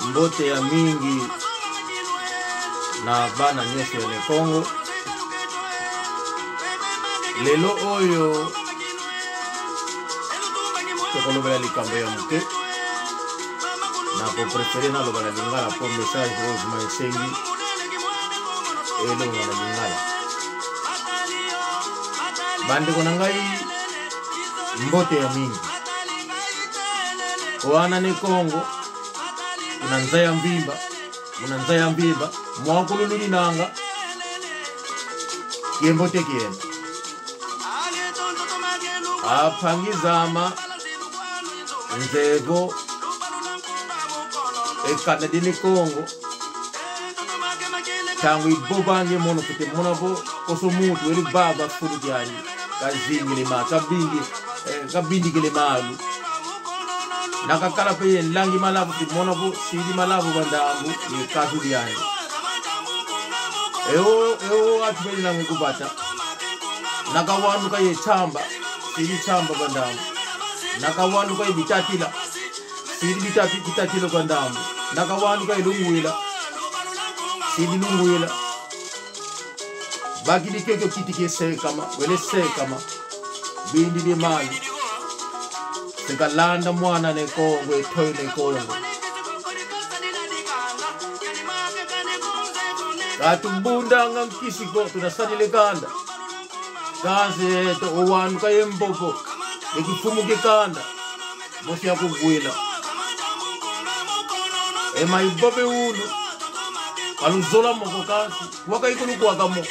Mbote ya mingi na bana nyose ya Kongo. Lelo oyo tokolobela likambo ya muke na ko prefere na lobala lingala po message rose maesengi elo ngala lingala bande kona ngai mbote ya mingi wana ne Kongo unanzaya mbimba mwakululu nanga yembote kienda apangizama nzego ekadini Kongo tangu ibobange mono kute monabo koso mutu weli baba furu jani kazingile ma kabindi kile malu nakakala pe langi malabu kute monabo sidi malabu bandambu ni kazu jani eo atubeli nangu kubata nakawanuka ye chamba sidi chamba bandambu nakawanuka ye bitatila sidi bitatila bandambu nakawanuka ye lunguila sidi lunguila bakili keke kitike sekama wele sekama bindi de mali sekalanda mwana ne Kongo etoile Kongo katumbunda ngankisiko tunasadile kanda kaze eto owanuka yembobo ekifumuke kanda mosi ya kugwila ema ibobe unu kaluzola moko kasi waka ikulu kwa kamo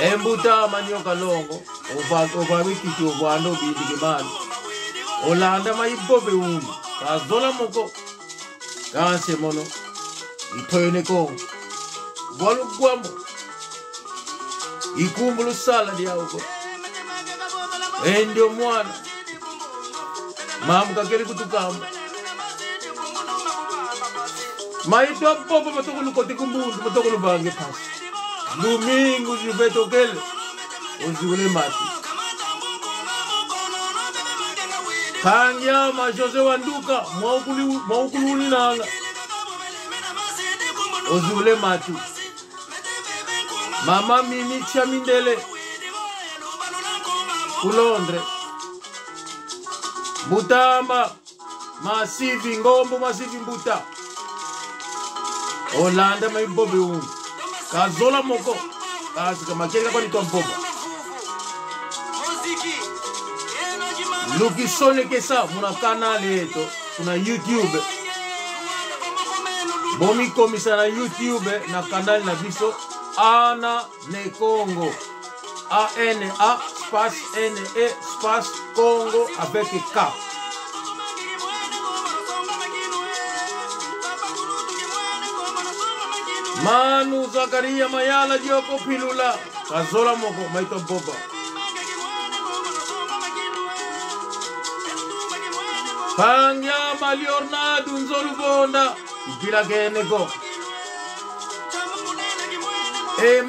embuta manyo kalongo ova wikiti ovando bindi kimani olanda maibobe unu kazola moko kasi mono itoyene Kongo walu guamo ikumbulu sala diauko endio mwana mamu kakeli kutukamba maitwa popo matokulu koti kumbundu matokulu bange pasi domingo jibeto kele oziule mati kanyama Jose Wanduka mwaukulu nanga oziule mati mama Mimi Chamindele ku Londres Butama masivi ngombo masivi mbuta Olanda maibobe unu kazola moko kasi kamakeka kwa nito mboba Lukisone kesa muna kanali eto kuna YouTube bomi komisa na YouTube na kanali na biso Ana ne Congo ANA space NE space Congo avec K Manu Zakaria Mayala Dioko Pilula kazola moko maito boba Pangya Maliornadu Nzolubonda Ibila Geneko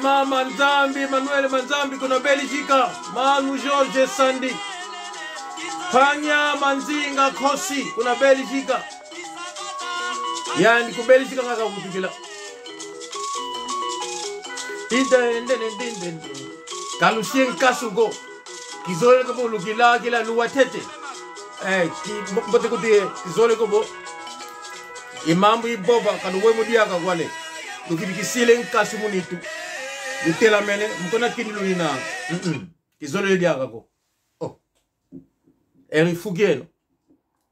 Mama Nzambi Manuel Manzambi kuna Belgica Manu George Sandi Panya Manzinga Kosi kuna Belgica yani ku Belgica ngaka kutukila Kalusien Kasugo Kizole kobo lukila kila luwatete mbote kutie kizole kobo imambu iboba kaluwe mudiaka kwale lukibikisile nkasimunitu lutela mele mkona kini lunina kizole diaka ko erifugieno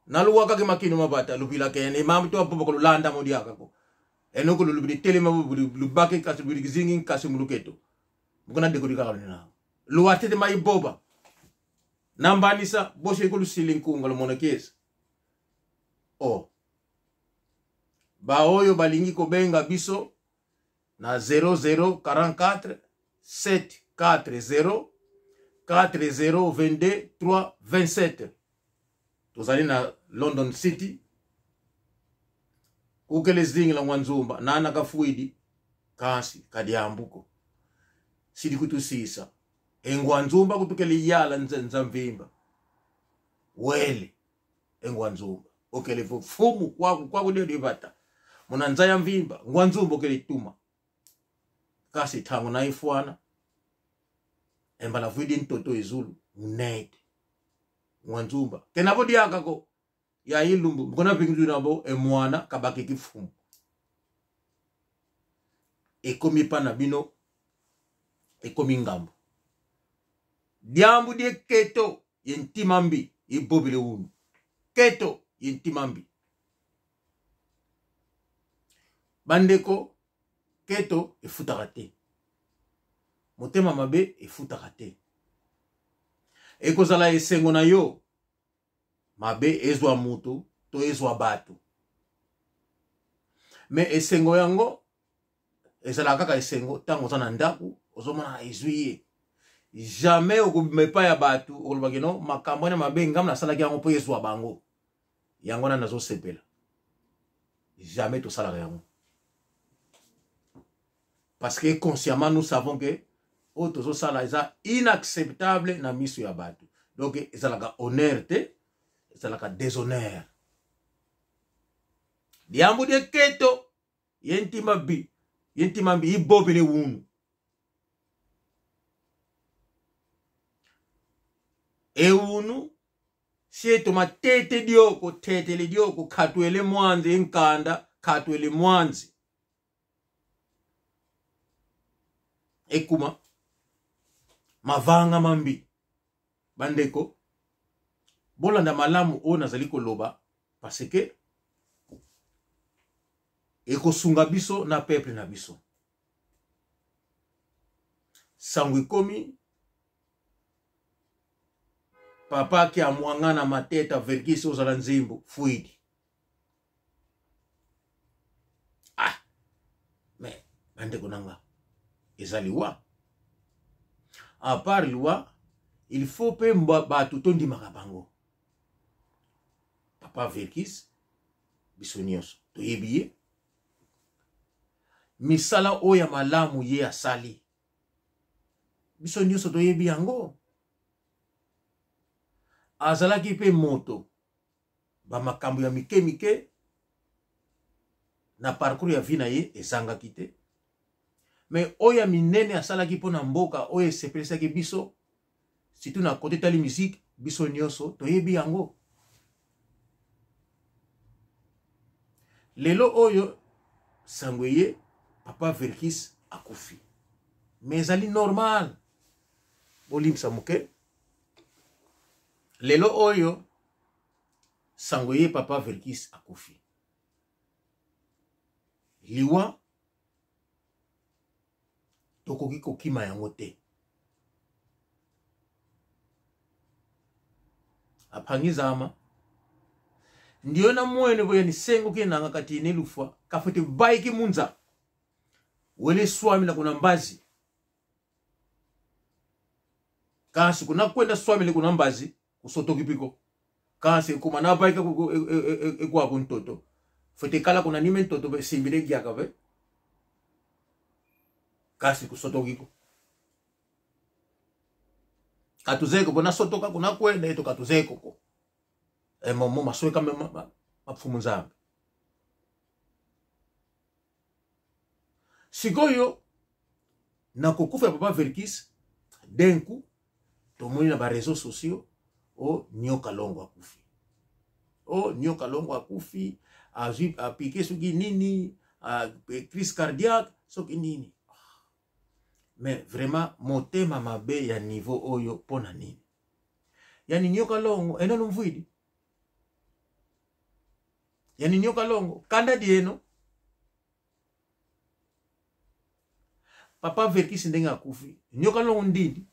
naluwaka kemakino mabata lubila kene imambu to boba kulanda mudiaka ko enoko lubili tele mabu lubake kasi bulikizingi kasi muluketo mkona dekorika kalina luwatete maiboba nambanisa boshe kulusili nkunga lomonekesa baoyo balingi kobenga biso na 0044 740 4022 327 tozali na London City kukele zingi la Mwanzumba nana kafuidi kasi kadiambuko sidi kutusisa engwanzumba kutukele yala nzamvimba wele engwanzumba okele fumu kwa kule divata munanza ya mvimba ngwanzumba okele tuma kasi tango na ifuana embala vidi ntoto izulu unete ngwanzumba kenabo diaka ko ya ilumbu mkona pingu nabo emwana kabaki kifumu ekomi pana bino ekomi ngambo diambu die keto yentimambi ibobile unu keto yentimambi bandeko keto efutaka te motema mabe efutaka te ekozala esengo na yo mabe ezwa mutu to ezwa batu me esengo yango ezala kaka esengo tango za na ndaku ozomona ezwiye jamais okumepa ya batu okolobaki no makambo na mabe ngam nasalaki yango mpo ezwa bango yango na nazosepela jamais tosalaka yango parce que consciemment nous savons que oyo sala eza inacceptable na miso ya batu donc ezalaka honneur te ezalaka déshonneur diambu de keto yentimambi ibobele wunu ewunu sieto matete dioko tetele dioko katwele mwanzi enkanda katwele mwanzi ekuma mavanga mambi bandeko bolanda malamu o nazali koloba parce que ekosunga biso na peuple na biso sangu komi papa ki amwanga na mateta vergisi ozala nzimbo fuidi mais bandeko nanga ezali wa à part loi il faut pe batu tondimaka bango papa vergis biso nyonso toyebi ye misala oya malamu ye asali biso nyonso toyebi yango azalaki pe moto ba makambo ya mike na parcours ya vie na ye ezangaki te mais oya minene asalaki pona mboka oya sepelesaki biso surtout na côté tali musique biso nyonso toyebi yango lelo oyo sangweye papa Verkis akufi mais ezali normal bolimsa moke lelo oyo sangweye papa Verkis akufi liwa tokoki kokima yango te apangi zama ndiyo na mwene boya ni sengo kenanga kati nelufwa kafete baiki munza wele swami na kuna mbazi kasi kuna kwenda swami le kuna mbazi kusotoki piko kasi kumana baika kwa kuntoto fete kala kuna nime ntoto simbire gyaka ve kasi kusotoki ko katuzeko bona sotoka kuna kwenda eto katuzeko ko momo masweka mapfumu nzambe sikoyo na kokufa papa Verkis denku tomoni na ba réseaux sociaux o nyoka longo akufi o nyoka longo akufi a piqué suki nini a crise cardiaque soki nini mais vraiment motema mabe ya niveau oyo pona nini yani nyoka longo enono mvuidi yani nyoka longo kanda dieno papa Verkis ndenga akufi nyoka longo ndindi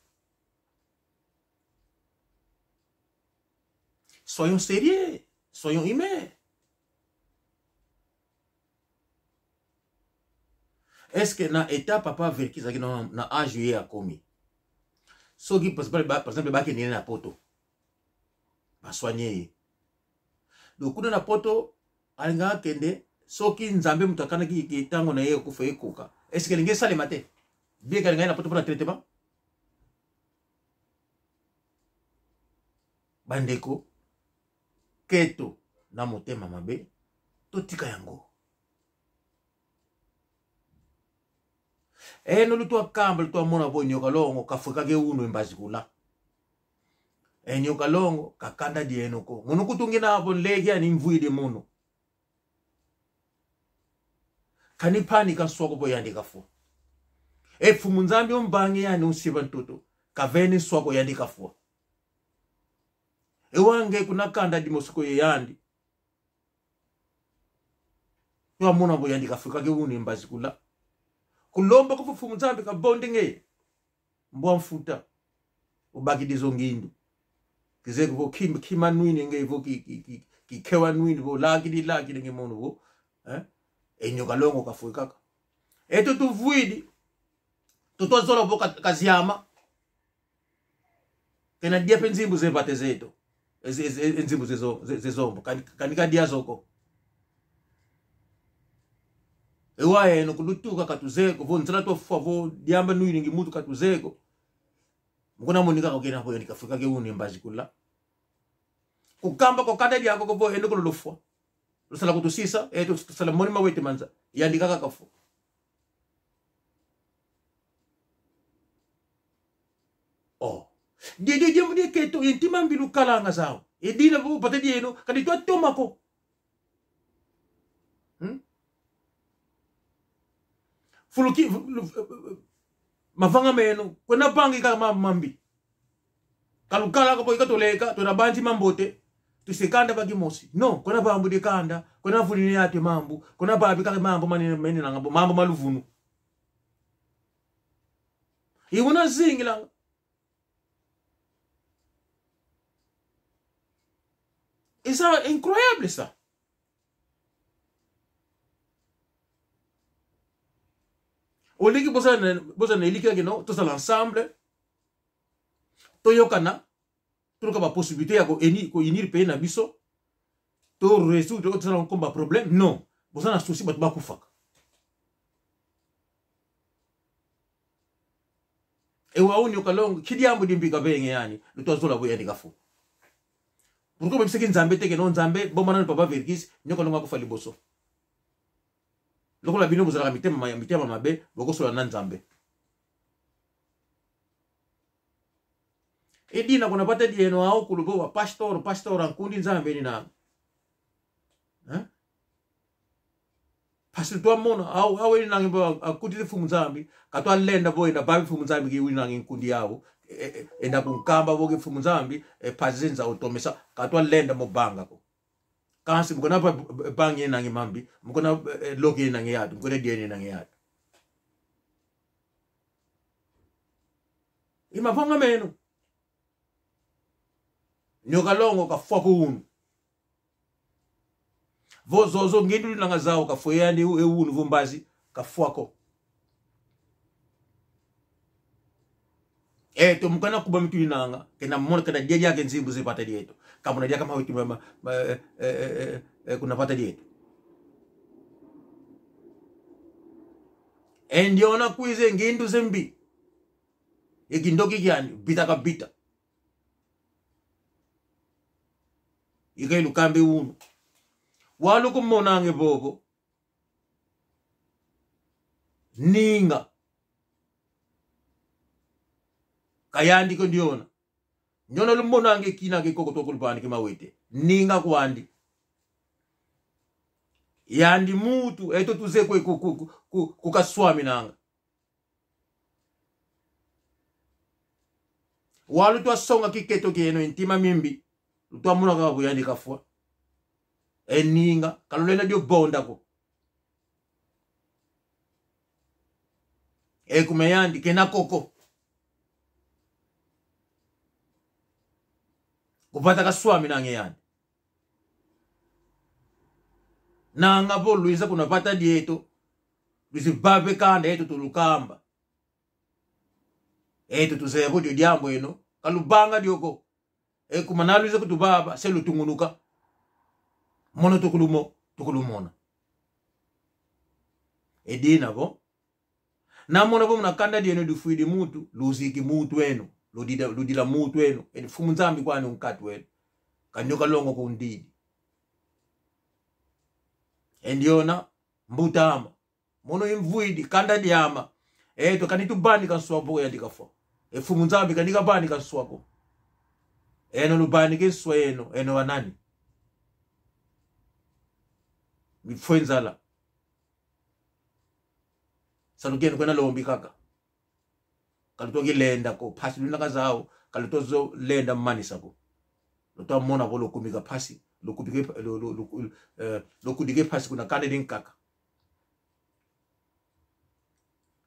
soyons sérieux soyons humains est-ce que na état papa Verkis aki na âge ye akomi soki par exemple baki nene na poto ba soigner donc kuna na poto alinga kende soki nzambe mutakana ki tango na ye kufa ekoka est-ce que linge salema te bien ka linga na poto pour traitement bandeko keto na motema mabe totika yango no luto kamba luto mona bo nyoka longo kafuka ke uno embazi kula nyoka longo kakanda dieno ko ngono kutungina abo lege ani mvuide mono kanipani kasoko bo yandika fo fumu nzambi ombange yani usiba ntoto kaveni swako yandika fo wange kuna kanda di mosiko yandi yo mona bo yandika fo kage uno embazi kula kulomba ko fumu nzambi ka bondinge mbwa mfuta ubaki dizongindu kize ko kima nwini nge vo ki kewa nwini vo lagi nge mono vo nyoka longo kafuka kaka tu vuidi to zola vo kaziama kena dia penzimbu ze batezeto enzimbu zezombo kanika dia zoko no kulutuka katuzeko vo ntsala to favo diamba nwini ngi mutu katuzeko mukuna monika ko kena boyo nikafuka ke uni mbaji kula kukamba ko kanda dia ko vo ko lofwa lusala kutusisa tusala moni mawete manza yandika kakafu Dia keto intima mbilu kalanga sao edina bo patadi eno kadi to tomako fuluki mavanga meno kwena bangi kama mambi kalukala ko ikatoleka to na banji mambote tusikanda bagi mosi no kwena bambu de kanda kwena vulini yate mambu kwena babi kale mambo mani nanga mambo maluvunu iwona zingila c'est incroyable ça. Au lieu que vous avez écrit tous l'ensemble, toyokana, tout le possibilité à unir pays na biso, to résoudre tout un combat problème. Non, vous avez un souci bat bakufak. Et wauni okalongo kidiambo dimbika benge yani, le tozola boya ndikafu. Pourquoi même ce qui nzambe te que non nzambe bon manan papa vergis nyoko longa ko fali boso loko la bino bozala mitema mabe boko so na nzambe edina kuna pata di eno au kulugo wa pastor ankundi nzambe ni na pastor to mona au ni nangi akuti fumu nzambe katwa lenda boy na babi fumu nzambe ki wina nangi nkundi yabo enda kunkamba boge fumu nzambi pazenza utomesa katwa lenda mobanga ko kansi mkona bangi nangi mambi mkona logi nangi yadu mkona dieni nangi yadu ima vanga meno nyoka longo ka foko unu vozozo ngendu nanga zao ka foyani unu vumbazi ka foko to mukana kuba mituli nanga kena mona kana dia yake nzimbu zipata dieto kama unadia kama wetu kuna pata dieto ndiona kuize ngindu zembi ikindoki kyani bita kabita ikailu kambe unu walu kumona nge bogo ninga kayandi ko ndiona nyona lumona nge kina ke koko to kulpani ke mawete ninga kwandi yandi mutu eto tuze ku kaswami nanga walu to songa kiketo keno intima mimbi to amuna ka kuyandi kafwa ninga kalolena dio bonda ko kumeyandi kena koko kupata kaswami nange yani nanga bo luisa kuna pata dieto luisi babe kanda eto tulukamba eto tuzebo dio diambo eno kalubanga dioko kumana luisa kutubaba selu tungunuka mono tukulumona edina bo na mona bo mnakanda dieno dufuidi mutu luziki mutu eno ludila mutu eno fumu nzambi kwani unkatu eno kanyoka longo kundidi endiona mbutama mono imvuidi kanda diama to kanitu bani kanswabo ya dikafo efumu nzambi kanika bani kanswako eno lubani keswa eno wanani mifwenzala salugeni kwena lombi kaka kalitoki lenda ko pasi lunaka zao kalitozo lenda mani sako loto mona ko lokumika pasi lokudike pasi kuna kande din kaka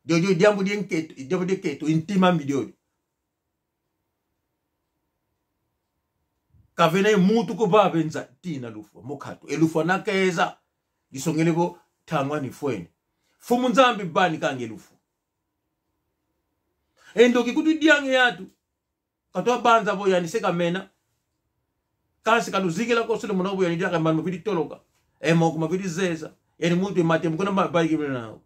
Jojo diambu di keto intima video kavene mutu ko babenza tina lufu mokato elufu nakeza disongelego tangwa ni fweni fumu nzambi bani kange lufu endo kikutu diange yatu katwa banza bo yani seka mena kansi kaluzigela ko sule munobo yani diaka manu vidi toloka mo kuma vidi zeza yani mutu mate mkona mabaiki mena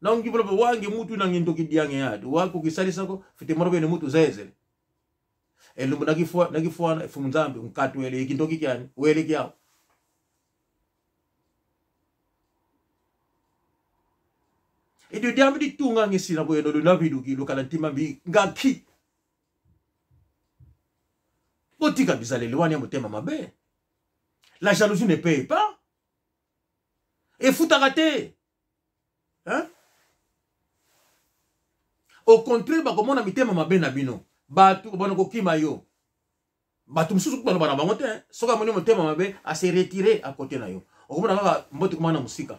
na ungibolo wangi mutu na ngindo kidiange yatu wako kisalisa ko fite morobe ni mutu zezele elumbu nakifua fumu nzambi nkatu wele ikindoki kyani wele kyao Idio diambi di tunga ngisina bo eno na vidu ki lokala ntima mbi ngaki botika bizalele wani ya mutema mabe la jalousie ne paye pas et futakate hein au contraire ba komona mitema mabe na bino batu bana ko kima yo batu mususu bana bana bango te soka moni mutema mabe a se retirer à côté na yo okomona kaka mboti kumana musika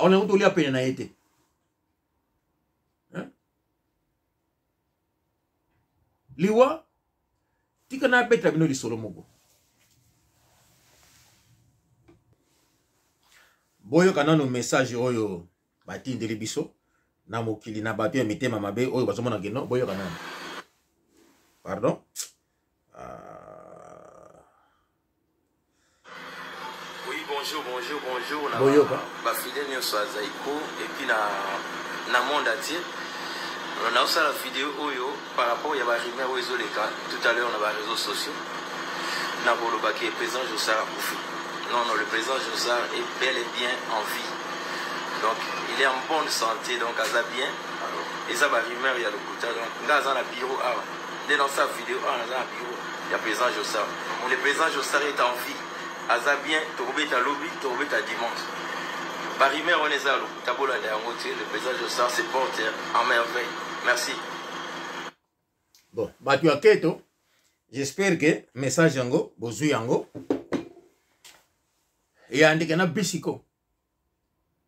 on a utolia pene na ete liwa tika na beta bino li solomogo boyo kanano message oyo batindeli biso na mokili na bato ya mitema mabe oyo bazomona geno boyo kanano pardon bonjour na fidèle nyonso ya Zaiko et puis na monde entier on a aussi la vidéo oyo par rapport ya ba rumeur oyo ezoleka tout à l'heure na ba réseaux sociaux na bolobaki le président Jossar akufi non le président Jossar est bel et bien en vie donc il est en bonne santé donc aza bien et ça ba rumeur ya lokuta donc ngaza na bureau dans sa vidéo na bureau ya président Jossar le président Jossar est en vie aza bien tokobeta lobby tokobeta dimanche barimé on est à tabola le président Jossar se porte en merveille merci bon batu aketo j'espère que message yango bozu yango e andike na bisiko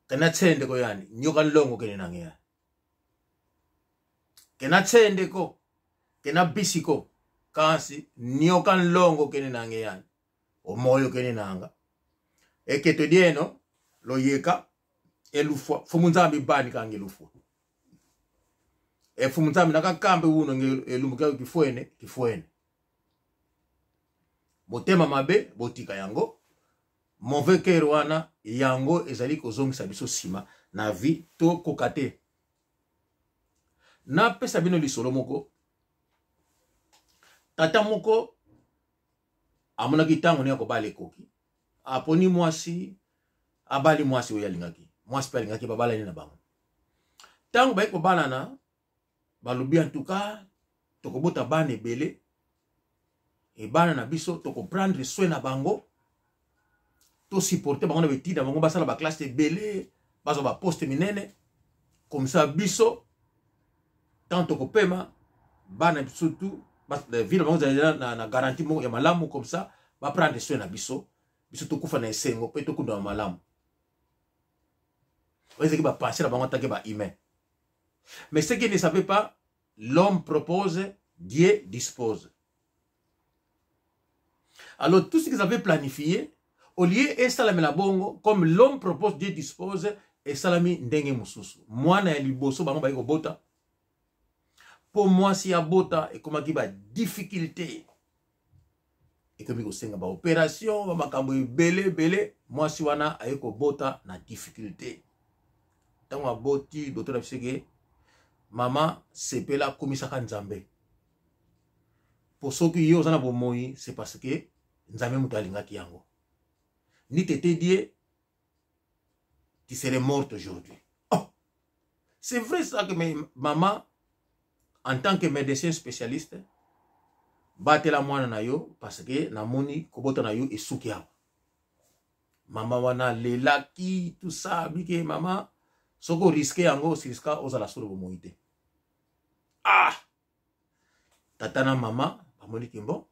kana tsende ko yani nyoka longo kene nangeya kena tsende ko kena bisiko kasi nyoka longo kene nangeya o moyo kene nanga eketo dieno loyeka elufwa fumu nzambi bani kange lufwa fumu nzambi nakakambe uno elumuka kifwene botema mabe botika yango mauvais cœur wana yango ezali kozongisa biso sima na vie to kokate na pesa bino lisolo moko tata moko amona kitango ne ko bale koki aponi mwasi abali mwasi oyo alingaki mwasi pe alingaki babala ni na bango tango ba ko banana balobi en tout cas tokobota bana ebele e bana na biso toko prendre soin na bango to supporter bango na betida bango basala ba classe ebele bazo ba poste minene comme ça biso tant toko pema bana surtout ville bango na garantie mo ya malamu comme ça ba prendre soin na biso to kufa na esengo pe to kunda malamu oise ki ba penser na bango tanke ba humain. Mais ce qu'ils ne savaient pas, l'homme propose, Dieu dispose. Alors tout ce qu'ils avaient planifié, au lieu et salami la bongo, comme l'homme propose, Dieu dispose, et salami ndenge mususu. Moi na liboso bango ba ko bota. Pour moi si ya bota et comme ki ba difficulté. Et comme ko senga ba opération, ba makambo belé, moi si wana ayeko bota na difficulté. Tango aboti docteur Abisege Mama sepela komisaka nzambe. Pour ceux qui osent na bomoi, c'est parce que nzambe muto alingaki yango. Ni t'étais dit, tu serais morte aujourd'hui. Oh, c'est vrai ça que maman, en tant que médecin spécialiste, batela mwana na yo parce que namoni kobota na yo esuki awa. Mama wana lelaki tout ça bike mama soko risqué yango risquer ozala solo bomoite. Ah! Tata na mama bamoni kimbo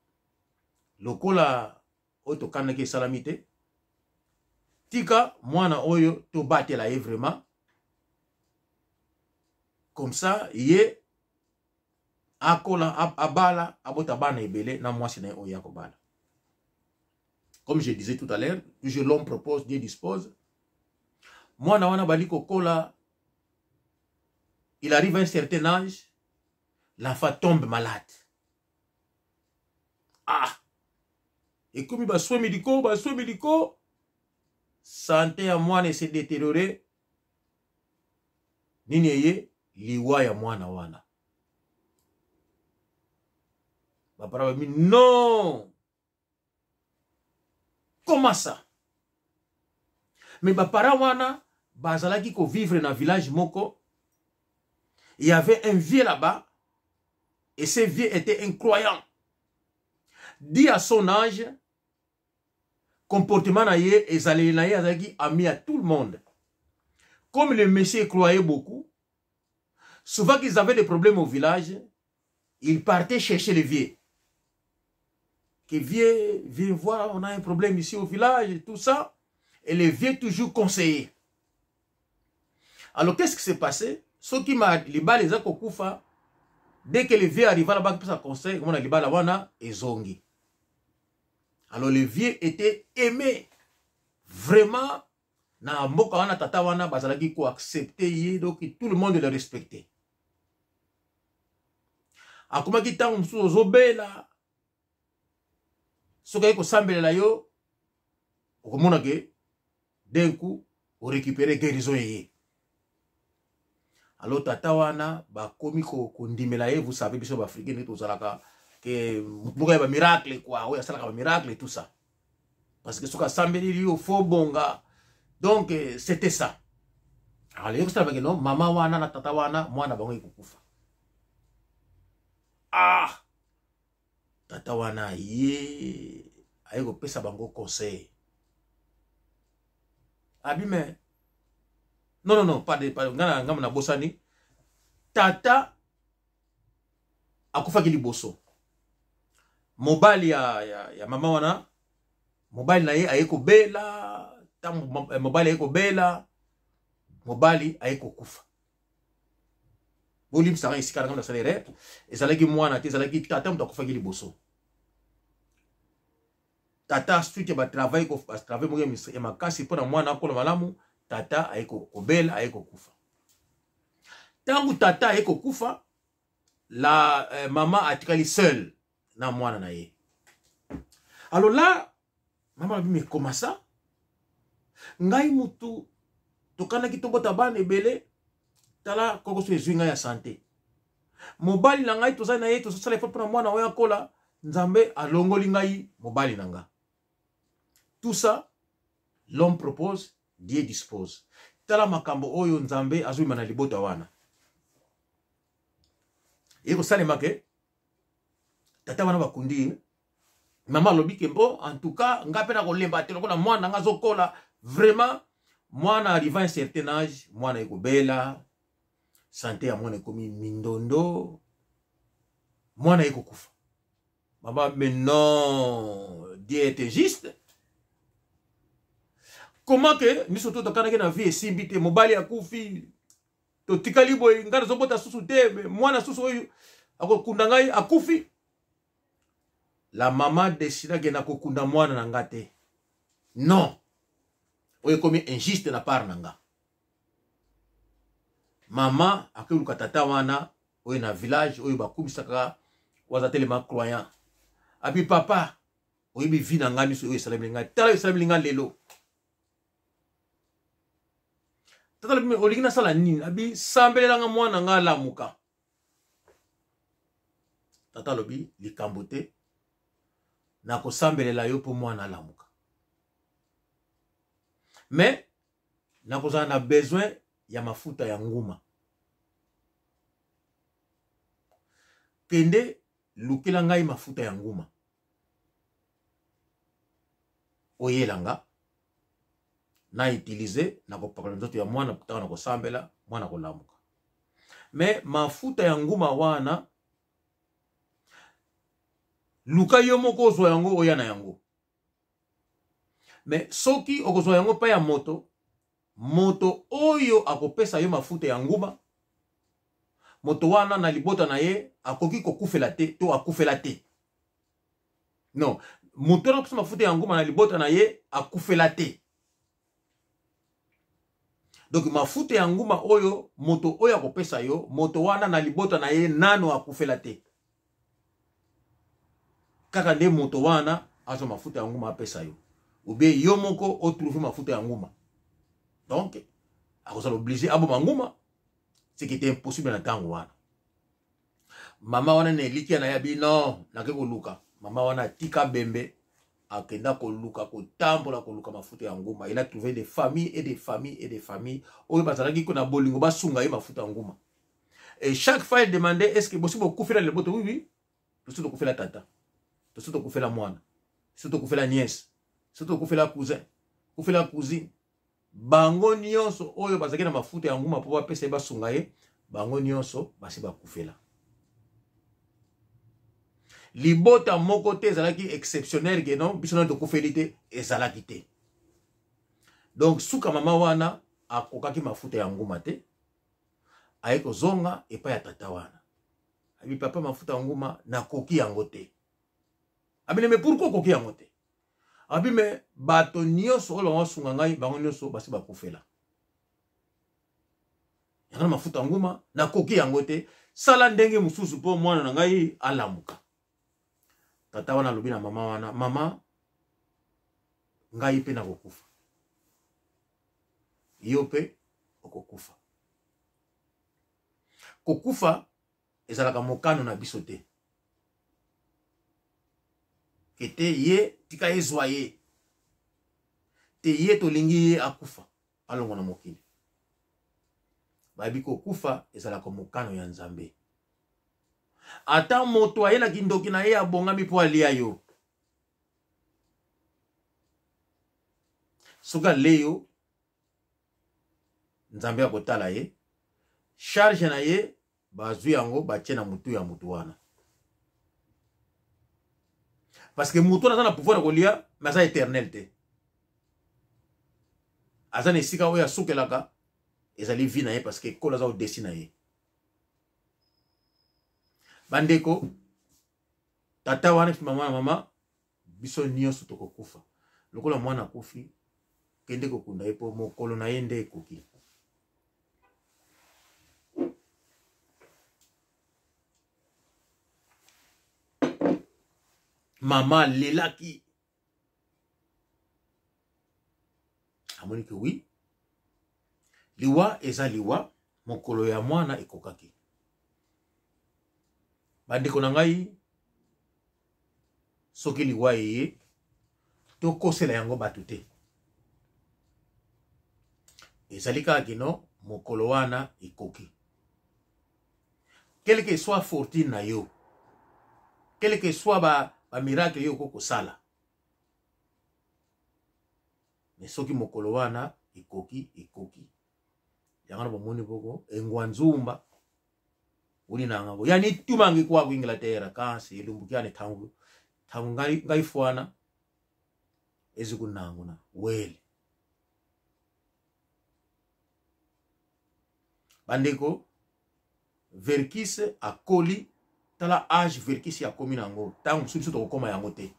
lokola oto kanaki salamite tika mwana oyo to batela ye vraiment comme ça ye akola abala abota bana ebele na mwasi na oyo akobala. Comme je disais tout à l'heure, toujours l'homme propose, Dieu dispose. Mwana wana baliko kola, il arrive à un certain âge, l'enfant tombe malade. Ah! Et comme il va soin médicaux, santé à mwana s'est détériorée. Nineye, liwa ya mwana wana. Papa dit non! Comment ça? Mais papa wana, bazalaki ko vivre dans village moko. Il y avait un vieux là-bas. Et ce vieux était incroyant. Dit à son âge, comportement naïe et zalé ami à tout le monde. Comme le monsieur croyait beaucoup, souvent qu'ils avaient des problèmes au village, ils partaient chercher les vieux. Que vieux, viens voir, on a un problème ici au village, et tout ça. Et les vieux toujours conseillés. Alors qu'est-ce qui s'est passé? Ceux qui m'a les balles les akokoufa, dès que les vieux arrivent là-bas pour ça conseil, on a les balles là-bas et zongi. Alors les vieux étaient aimés. Vraiment, na mboka wana tata wana bazalaki ko accepter donc tout le monde le respectait. Akuma ki tangu msuzo zobela. Soka ko sambelela yo okomona ke d'un coup on récupérer guérison yé. Alors tata wana ba komi ko ndimela ye, vous savez biso ba africain to zalaka que mubuka ba miracle quoi, oya salaka ba miracle et tout ça. Parce que soka sambeli yo fo bonga. Donc c'était ça. Alors yo ça ba que non mama wana na tata wana mwana bango ikukufa. Ah! Tata wana ye ayeko pesa bango conseil. Abime. Non, pas ngana na bosani. Tata akufa kili boso. Mobile ya mama wana. Mobile na ye ayeko bela, tam mobile ayeko bela. Mobile ayeko kufa. Bolim sara ici kana na salaire. Ezalaki mwana te ezalaki tata mta kufa kili boso. Tata suite ba travail ko travail mo ya makasi pona mwana ko malamu. Tata aiko kobela aiko kufa. Tangu tata aiko kufa, la maman atikali seule na mwana na ye. Alors là, maman a dit mais comment ça? Ngai mutu tokana ki tobota bana ebele tala koko so ezwinga ya santé. Mobali na ngai tozana ye to sala efort pona mwana oya kola nzambe alongoli ngai mobali na nga. Tout ça l'homme propose, Dieu dispose. Tala makambo oyo nzambe azui mana libota wana. Eko sale make tata wana bakundi mama lobi kembo en tout cas ngape na kolemba te lokola mwana nga zokola vraiment mwana arrive à un certain âge mwana eko bela santé ya mwana ekomi mindondo mwana eko kufa. Mama mais non Dieu était juste. Comment que nous sommes tous dans la vie et si bité mobali ya kufi to tikali boy ngara zobota susu te mwana susu oyo akokunda ngai akufi. La maman décida que na kokunda mwana na ngate. Non. Oyo komi injuste na part nanga. Maman akuluka tata wana oyo na village oyo bakumisaka wazatele ma croyant. Abi papa oyo bi vi na ngani so oyo salameli ngai. Tala salameli ngai lelo. Tata le oligina sala nini abi sambela nga mwana nga lamuka. Tata lobi likambote na kosambelela yo po mwana alamuka. Mais na kozala na besoin ya mafuta ya nguma. Kende lukela ngai mafuta ya nguma. Oyelanga na utiliser na kopakala nzoto ya mwana putaka na kosambela mwana kolamuka. Mais mafuta ya nguma wana luka yo moko ozwa yango oya na yango. Mais soki okozwa yango pa ya moto, moto oyo akopesa yo mafuta ya nguma, moto wana na libota na ye akoki kokufela te to akufela te. Non, moto na kopesa mafuta ya nguma na libota na ye akufela te. Donc mafuta ya nguma oyo moto oyo akopesa yo, moto wana na libota na ye nano akufela te. Kaka nde moto wana azo mafuta ya nguma apesa yo. Oubien yo moko o trouver mafuta ya nguma. Donc akozala obligé abo manguma, ce qui était impossible na tango wana. Mama wana ne likia na yabi non, na ke koluka. Mama wana tika bembe akenda koluka ko tambola koluka mafuta ya nguma. Il a trouvé des familles et des familles et des familles. Oyo bazalaki ko na bolingo basunga ye mafuta ya nguma. Et chaque fois il demandait est-ce que possible okufela le boto? Oui oui. Tout de kufela tata. Tout de kufela mwana. Tout de kufela nièce. Surtout kufela cousin, kufela cousine. Bango nyonso oyo bazaki na mafuta ya nguma po bapesa basunga ye, bango nyonso basi bakufela. Libota moko te ezalaki exceptionnel ke non, biso na to kufelite ezalaki te. Donc suka mama wana akokaki mafuta ya nguma te, ayeko zonga epa ya tata wana. Abi papa mafuta ya nguma na koki yango te. Abi mais pourquoi koki yango te? Abi me bato nyonso oyo basunga ngai bango nyonso basi bakufela. Yana mafuta nguma na koki yango te, sala ndenge mususu po mwana na ngai alamuka. Tata wana lobi na mama wana, mama ngai pe na kokufa. Yo pe okokufa. Kokufa ezalaka mokano na biso te. Kete ye tika ezwa ye. Te ye tolingi ye akufa. Alongo na mokili. Babi kokufa ezalaka mokano ya Nzambe. Ata moto ayela kindoki na ye abongami po alia yo. Soka leyo Nzambe akotala ye. Charge na ye bazwi yango batie na mutu ya mutu wana. Parce que mutu na pouvoir de kolia, mais ça éternel te. Aza ne sika oya sukelaka ezali vi na ye parce que kola za o desina ye. Bandeko tata wana mama biso nyonso tokokufa. Lokola mwana kufi kende kokunda ye po mokolo na ye nde ekoki. Mama lelaki. Amoni que oui. Liwa eza liwa, mokolo ya mwana ekokaki. Bandeko na ngai soki liwa eye to kosela yango batu te. Ezali kaka kino mokolo wana ekoki. Quelle que soit fortune na yo, quel que soit ba miracle yo koko sala. Mais soki mokolo wana ekoki. Yangana bomoni boko engwanzumba uli na ngabo. Yani tumangi kwa Inglaterra kasi ilumbukiane tangu ngai fwana ezikunanguna wele. Bandeko verkise akoli tala age verkisi ya komi nango tangu subiso tokoma yango te.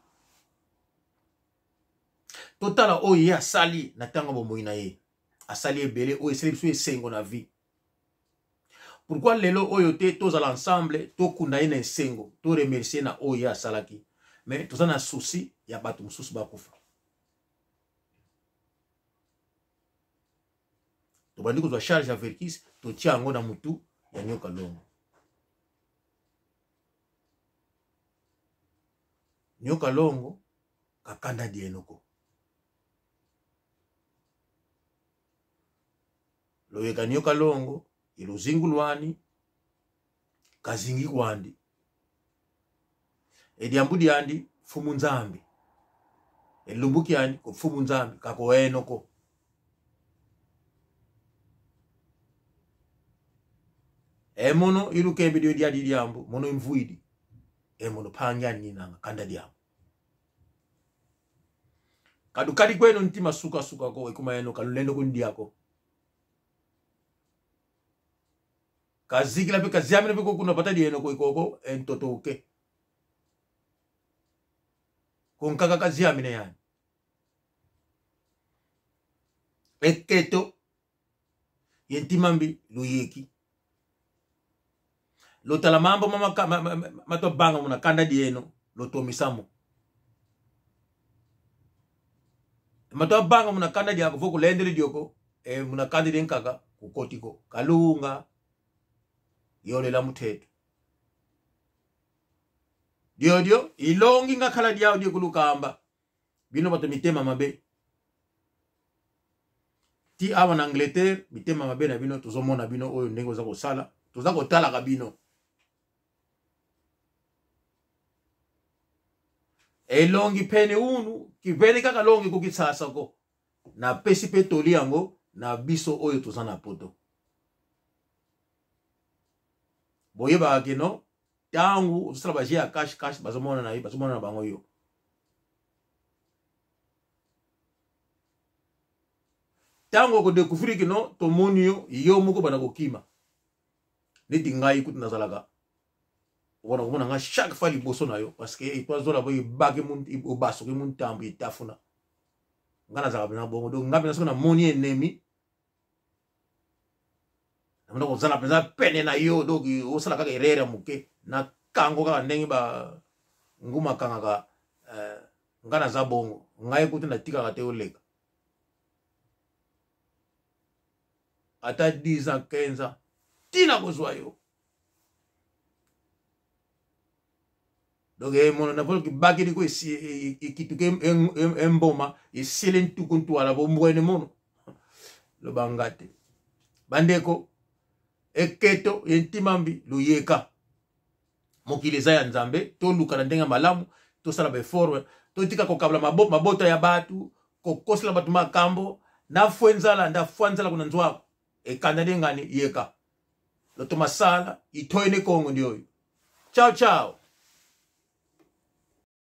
Totala oye asali na tango bomoi na ye. Asali ebele oye esali biso esengo na vie. Pourquoi lelo oyo te tozala ensemble to kunda ye na esengo to remercier na oye asalaki. Mais toza na souci ya bato mususu bakufa. To bandi kozwa charge ya verkisi to tia yango na mutu ya nyoka longo. nyoka longo kakanda dienoko loyeka nyoka longo iluzingulwani kazingi kwandi ediambudi andi fumu nzambi elumbuki andi ko fumu nzambi kako enoko mono iluke bidio diadi diambu mono imvuidi mono pangani ninanga kanda diambu kadukadi kwenu ntima suka ko ikuma eno kalulendo kundiako kazikila pe kaziamine pe kuna pata dieno ko ikoko entotoke konkaka kaziamine yani eketo yentimambi luyeki lotala mambo mato banga muna kanda dieno loto misamo mato banga muna kanda diako foko lendele dioko muna kanda dienkaka kukotiko kalunga yole la mutetu dio ilongi nga kala diao dio kulukamba bino bato mitema mabe ti awa na Angleterre mitema mabe na bino tozomona bino oyo ndengo za kosala toza kotala ka bino elongi pene unu kipene kaka longi kukisasa ko na pesi pe toli yango na biso oyo tozana poto boye ba kino tangu usala bajia cash bazomona na bazomona na bango yo tangu ko découvrir kino to monio yo muko bana ko kima neti ngai kutu nazalaka wana komona nga chaque fois liboso na yo parce que ipazola boye bage mun obaso ke mun tambu itafuna ngana zaka bina bongo do ngabe na sona moni ennemi amna ko zala peza pene na yo do osala kaka erere muke na kango kaka ndenge ba nguma kanga ka ngana za bongo ngai kutu na tika ka te oleka ata 10 ans 15 ans tina kozwa yo donc mono na polo ki bagiri ko ikituke emboma iselen tukuntu ala bo mbwene mono lo bangate bandeko eketo yentimambi luyeka mokileza ya nzambe to lukana ndenga malamu to sala be forwe to tika ko kabla mabota ya batu ko kosla batu makambo na fwenzala nda fwanzala kuna nzwako ekanda ndengani yeka lo to masala itoine kongo ndio. Ciao ciao.